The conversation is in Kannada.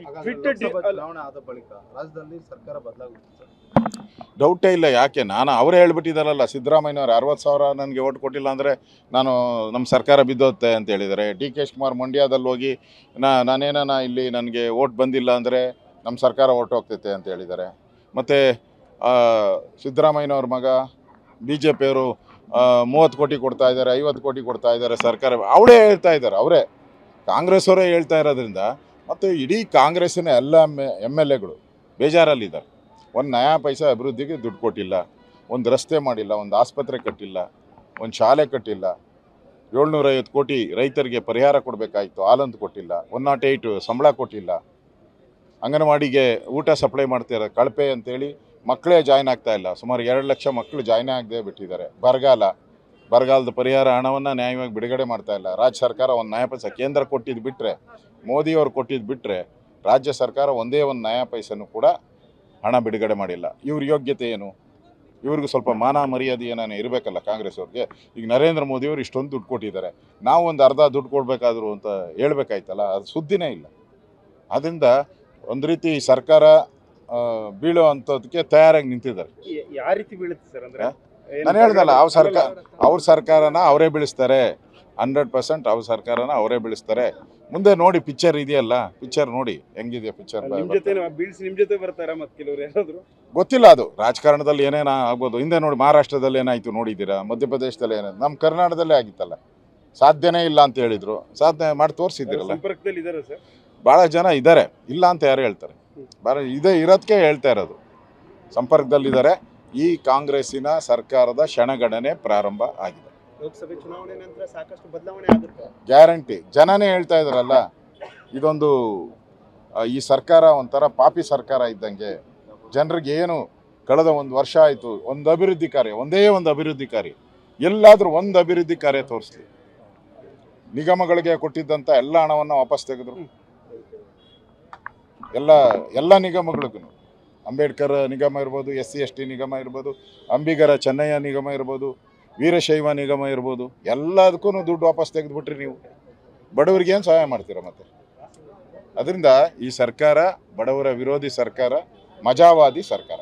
ಚುನಾವಣೆ ಆದ ಬಳಿಕ ರಾಜ್ಯದಲ್ಲಿ ಸರ್ಕಾರ ಬದಲಾಗುತ್ತೆ ಸರ್. ಡೌಟೇ ಇಲ್ಲ. ಯಾಕೆ ಅವರೇ ಹೇಳ್ಬಿಟ್ಟಿದ್ದಾರಲ್ಲ, ಸಿದ್ದರಾಮಯ್ಯನವ್ರು 60,000 ನನಗೆ ಓಟ್ ಕೊಟ್ಟಿಲ್ಲ ಅಂದರೆ ನಮ್ಮ ಸರ್ಕಾರ ಬಿದ್ದೋಗುತ್ತೆ ಅಂತ ಹೇಳಿದ್ದಾರೆ. ಡಿ ಕೆ ಶಿವಕುಮಾರ್ ಮಂಡ್ಯದಲ್ಲಿ ಹೋಗಿ ನಾನೇನ ಇಲ್ಲಿ ನನಗೆ ಓಟ್ ಬಂದಿಲ್ಲ ಅಂದರೆ ನಮ್ಮ ಸರ್ಕಾರ ಓಟ್ ಹೋಗ್ತೈತೆ ಅಂತ ಹೇಳಿದ್ದಾರೆ. ಮತ್ತು ಸಿದ್ದರಾಮಯ್ಯನವ್ರ ಮಗ ಬಿ ಜೆ ಪಿಯವರು 30 ಕೋಟಿ ಕೊಡ್ತಾ ಇದ್ದಾರೆ, 50 ಕೋಟಿ ಕೊಡ್ತಾ ಇದ್ದಾರೆ ಸರ್ಕಾರ. ಅವಳೇ ಹೇಳ್ತಾ ಇದ್ದಾರೆ, ಅವರೇ ಕಾಂಗ್ರೆಸ್ ಅವರೇ ಹೇಳ್ತಾ ಇರೋದ್ರಿಂದ. ಮತ್ತು ಇಡೀ ಕಾಂಗ್ರೆಸ್ಸಿನ ಎಲ್ಲ ಎಮ್ ಎಲ್ ಎಗಳು ಬೇಜಾರಲ್ಲಿದ್ದಾರೆ. ಒಂದು ನಯಾ ಪೈಸಾ ಅಭಿವೃದ್ಧಿಗೆ ದುಡ್ಡು ಕೊಟ್ಟಿಲ್ಲ, ಒಂದು ರಸ್ತೆ ಮಾಡಿಲ್ಲ, ಒಂದು ಆಸ್ಪತ್ರೆ ಕಟ್ಟಿಲ್ಲ, ಒಂದು ಶಾಲೆ ಕಟ್ಟಿಲ್ಲ, 750 ಕೋಟಿ ರೈತರಿಗೆ ಪರಿಹಾರ ಕೊಡಬೇಕಾಯಿತು, ಹಾಲಂತ ಕೊಟ್ಟಿಲ್ಲ, 108 ಸಂಬಳ ಕೊಟ್ಟಿಲ್ಲ, ಅಂಗನವಾಡಿಗೆ ಊಟ ಸಪ್ಲೈ ಮಾಡ್ತಿದ್ದಾರೆ ಕಳಪೆ ಅಂತೇಳಿ ಮಕ್ಕಳೇ ಜಾಯ್ನ್ ಆಗ್ತಾ ಇಲ್ಲ. ಸುಮಾರು 2 ಲಕ್ಷ ಮಕ್ಕಳು ಜಾಯ್ನ್ ಆಗದೆ ಬಿಟ್ಟಿದ್ದಾರೆ. ಬರಗಾಲದ ಪರಿಹಾರ ಹಣವನ್ನು ನ್ಯಾಯವಾಗಿ ಬಿಡುಗಡೆ ಮಾಡ್ತಾ ಇಲ್ಲ ರಾಜ್ಯ ಸರ್ಕಾರ. ಒಂದು ನಯಾ ಪೈಸೆ ಕೇಂದ್ರ ಕೊಟ್ಟಿದ್ದು ಬಿಟ್ಟರೆ, ಮೋದಿಯವರು ಕೊಟ್ಟಿದ್ದು ಬಿಟ್ಟರೆ ರಾಜ್ಯ ಸರ್ಕಾರ ಒಂದೇ ಒಂದು ನಯಾ ಪೈಸೆನೂ ಕೂಡ ಹಣ ಬಿಡುಗಡೆ ಮಾಡಿಲ್ಲ. ಇವ್ರ ಯೋಗ್ಯತೆ ಏನು? ಇವ್ರಿಗೂ ಸ್ವಲ್ಪ ಮಾನ ಮರ್ಯಾದೆ ಏನಾನ ಇರಬೇಕಲ್ಲ ಕಾಂಗ್ರೆಸ್ ಅವ್ರಿಗೆ. ಈಗ ನರೇಂದ್ರ ಮೋದಿಯವರು ಇಷ್ಟೊಂದು ದುಡ್ಡು ಕೊಟ್ಟಿದ್ದಾರೆ, ನಾವು ಒಂದು ಅರ್ಧ ದುಡ್ಡು ಕೊಡಬೇಕಾದ್ರು ಅಂತ ಹೇಳ್ಬೇಕಾಯ್ತಲ್ಲ, ಅದು ಸುದ್ದಿನೇ ಇಲ್ಲ. ಅದರಿಂದ ಒಂದು ರೀತಿ ಸರ್ಕಾರ ಬೀಳೋ ಅಂಥದ್ದಕ್ಕೆ ತಯಾರಾಗಿ ನಿಂತಿದ್ದಾರೆ. ಯಾವ ರೀತಿ ಬೀಳುತ್ತೆ ಸರ್? ಅಂದರೆ ನಾನು ಹೇಳ್ದಲ್ಲ, ಅವ್ರ ಸರ್ಕಾರನ ಅವರೇ ಬೀಳಿಸ್ತಾರೆ, 100% ಅವ್ರ ಸರ್ಕಾರನ ಅವರೇ ಬೀಳಿಸ್ತಾರೆ. ಮುಂದೆ ನೋಡಿ, ಪಿಕ್ಚರ್ ಇದೆಯಲ್ಲ, ಪಿಕ್ಚರ್ ನೋಡಿ ಹೆಂಗಿದೆಯಾ ಪಿಕ್ಚರ್. ನಿಮ್ಮ ಜೊತೆ ಬರ್ತಾರಾ ಮತ್ತೆ ಕೆಲವರು ಯಾರಾದ್ರು? ಗೊತ್ತಿಲ್ಲ, ಅದು ರಾಜಕಾರಣದಲ್ಲಿ ಏನೇನು ಆಗ್ಬೋದು. ಹಿಂದೆ ನೋಡಿ ಮಹಾರಾಷ್ಟ್ರದಲ್ಲಿ ಏನಾಯಿತು ನೋಡಿದ್ದೀರಾ, ಮಧ್ಯಪ್ರದೇಶದಲ್ಲಿ ಏನಾಯ್ತು, ನಮ್ಮ ಕರ್ನಾಟಕದಲ್ಲೇ ಆಗಿತ್ತಲ್ಲ. ಸಾಧ್ಯನೇ ಇಲ್ಲ ಅಂತ ಹೇಳಿದ್ರು, ಸಾಧನೆ ಮಾಡಿ ತೋರಿಸಿದ್ದೀರಲ್ಲ. ಸಂಪರ್ಕದಲ್ಲಿ ಇದ್ದಾರೆ ಸರ್, ಭಾಳ ಜನ ಇದ್ದಾರೆ, ಇಲ್ಲ ಅಂತ ಯಾರು ಹೇಳ್ತಾರೆ? ಇರೋದಕ್ಕೆ ಹೇಳ್ತಾ ಇರೋದು, ಸಂಪರ್ಕದಲ್ಲಿದ್ದಾರೆ. ಈ ಕಾಂಗ್ರೆಸ್ಸಿನ ಸರ್ಕಾರದ ಕ್ಷಣಗಣನೆ ಪ್ರಾರಂಭ ಆಗಿದೆ. ಲೋಕಸಭೆ ಚುನಾವಣೆ ನಂತರ ಸಾಕಷ್ಟು ಬದಲಾವಣೆ ಆಗುತ್ತೆ ಗ್ಯಾರಂಟಿ. ಜನನೇ ಹೇಳ್ತಾ ಇದ್ದಾರಲ್ಲ, ಇದೊಂದು ಈ ಸರ್ಕಾರ ಒಂಥರ ಪಾಪಿ ಸರ್ಕಾರ ಇದ್ದಂಗೆ. ಜನರಿಗೆ ಏನು ಕಳೆದ 1 ವರ್ಷ ಆಯಿತು, ಒಂದು ಅಭಿವೃದ್ಧಿ ಕಾರ್ಯ, ಒಂದೇ ಒಂದು ಅಭಿವೃದ್ಧಿ ಕಾರ್ಯ, ಎಲ್ಲಾದರೂ ಒಂದು ಅಭಿವೃದ್ಧಿ ಕಾರ್ಯ ತೋರಿಸ್ಲಿ. ನಿಗಮಗಳಿಗೆ ಕೊಟ್ಟಿದ್ದಂಥ ಎಲ್ಲ ಹಣವನ್ನು ವಾಪಸ್ ತೆಗೆದ್ರು. ಎಲ್ಲ ನಿಗಮಗಳಿಗೂ, ಅಂಬೇಡ್ಕರ್ ನಿಗಮ ಇರ್ಬೋದು, SC ST ನಿಗಮ ಇರ್ಬೋದು, ಅಂಬಿಗರ ಚೆನ್ನಯ್ಯ ನಿಗಮ ಇರ್ಬೋದು, ವೀರಶೈವ ನಿಗಮ ಇರ್ಬೋದು, ಎಲ್ಲದಕ್ಕೂ ದುಡ್ಡು ವಾಪಸ್ ತೆಗೆದುಬಿಟ್ರಿ ನೀವು. ಬಡವರಿಗೆ ಏನು ಸಹಾಯ ಮಾಡ್ತೀರಾ ಮತ್ತೆ? ಅದರಿಂದ ಈ ಸರ್ಕಾರ ಬಡವರ ವಿರೋಧಿ ಸರ್ಕಾರ, ಮಜಾವಾದಿ ಸರ್ಕಾರ.